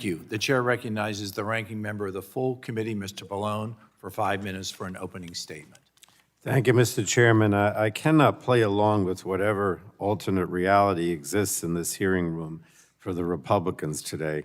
Thank you. The chair recognizes the ranking member of the full committee, Mr. Pallone, for 5 minutes for an opening statement. Thank you, Mr. Chairman. I cannot play along with whatever alternate reality exists in this hearing room for the Republicans today.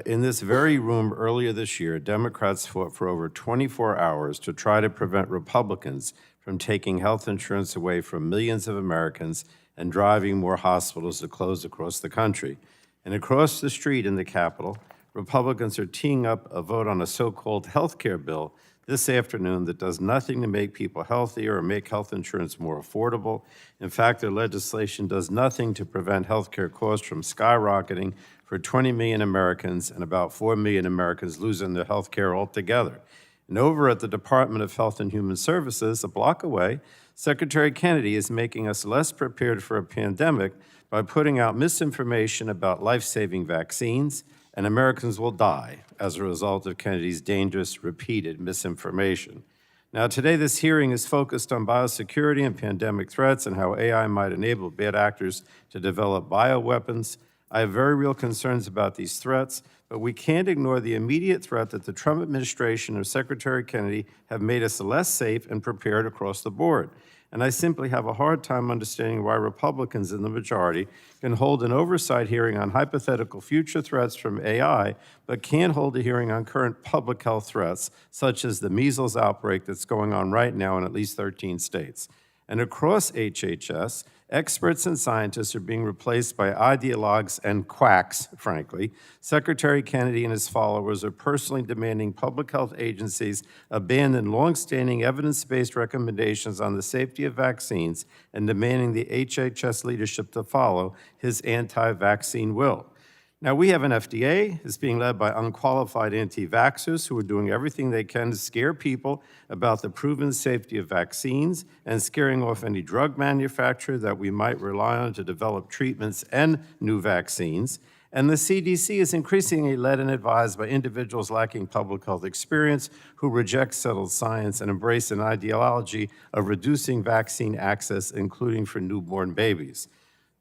In this very room earlier this year, Democrats fought for over 24 hours to try to prevent Republicans from taking health insurance away from millions of Americans and driving more hospitals to close across the country. And across the street in the Capitol, Republicans are teeing up a vote on a so-called health care bill this afternoon that does nothing to make people healthier or make health insurance more affordable. In fact, their legislation does nothing to prevent health care costs from skyrocketing for 20 million Americans and about 4 million Americans losing their health care altogether. And over at the Department of Health and Human Services, a block away, Secretary Kennedy is making us less prepared for a pandemic by putting out misinformation about life-saving vaccines, and Americans will die as a result of Kennedy's dangerous, repeated misinformation. Now, today, this hearing is focused on biosecurity and pandemic threats and how AI might enable bad actors to develop bioweapons. I have very real concerns about these threats, but we can't ignore the immediate threat that the Trump administration and Secretary Kennedy have made us less safe and prepared across the board. And I simply have a hard time understanding why Republicans in the majority can hold an oversight hearing on hypothetical future threats from AI, but can't hold a hearing on current public health threats, such as the measles outbreak that's going on right now in at least 13 states. And across HHS, experts and scientists are being replaced by ideologues and quacks, frankly. Secretary Kennedy and his followers are personally demanding public health agencies abandon longstanding evidence-based recommendations on the safety of vaccines and demanding the HHS leadership to follow his anti-vaccine will. Now, we have an FDA that's being led by unqualified anti-vaxxers who are doing everything they can to scare people about the proven safety of vaccines and scaring off any drug manufacturer that we might rely on to develop treatments and new vaccines. And the CDC is increasingly led and advised by individuals lacking public health experience who reject settled science and embrace an ideology of reducing vaccine access, including for newborn babies.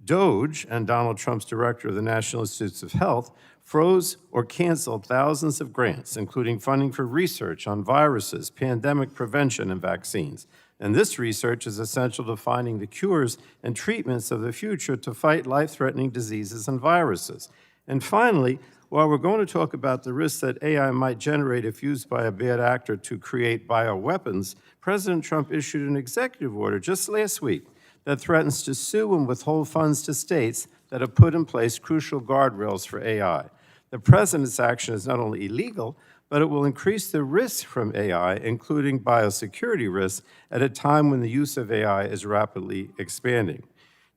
DOGE and Donald Trump's director of the National Institutes of Health froze or canceled thousands of grants, including funding for research on viruses, pandemic prevention, and vaccines. And this research is essential to finding the cures and treatments of the future to fight life-threatening diseases and viruses. And finally, while we're going to talk about the risks that AI might generate if used by a bad actor to create bioweapons, President Trump issued an executive order just last week that threatens to sue and withhold funds to states that have put in place crucial guardrails for AI. The president's action is not only illegal, but it will increase the risks from AI, including biosecurity risks, at a time when the use of AI is rapidly expanding.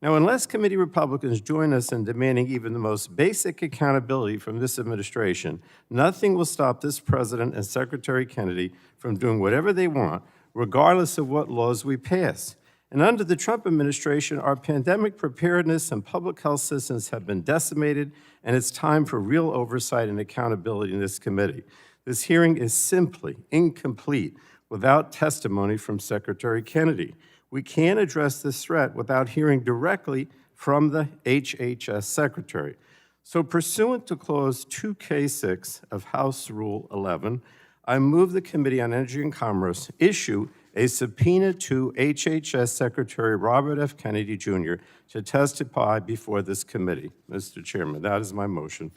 Now, unless committee Republicans join us in demanding even the most basic accountability from this administration, nothing will stop this president and Secretary Kennedy from doing whatever they want, regardless of what laws we pass. And under the Trump administration, our pandemic preparedness and public health systems have been decimated, and it's time for real oversight and accountability in this committee. This hearing is simply incomplete without testimony from Secretary Kennedy. We can't address this threat without hearing directly from the HHS Secretary. So pursuant to Clause 2K6 of House Rule 11, I move the Committee on Energy and Commerce issue a subpoena to HHS Secretary Robert F. Kennedy, Jr. to testify before this committee. Mr. Chairman, that is my motion.